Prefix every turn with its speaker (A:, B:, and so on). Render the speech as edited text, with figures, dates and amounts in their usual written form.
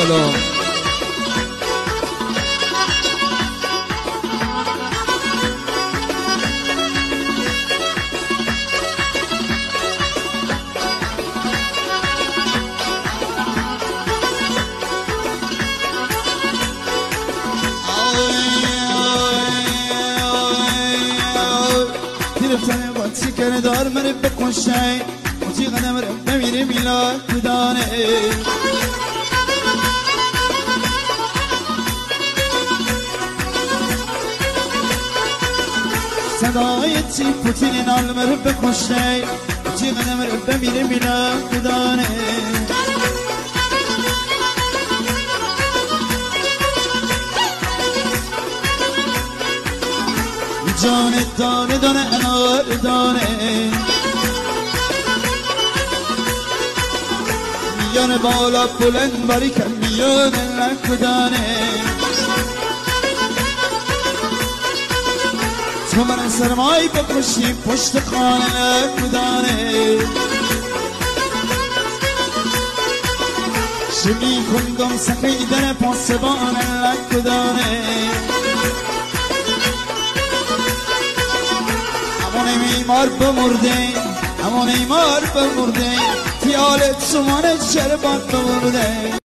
A: سلام
B: تیرفتن دار من بکشه موتی قدم رو بمیره میلا کدانه صدای تی پوتین نال من بکشه موتی قدم رو بمیره میلا کدانه جان دانه دانه انار دانه میان بالا بلند باریکن میان لک دانه تو من سرمای بکشی پشت خانه لک دانه شمی کندم سخیدن پاسبان لک دانه همون ایمار بمرده همون ایمار بمرده خیالت سمان چربان بمرده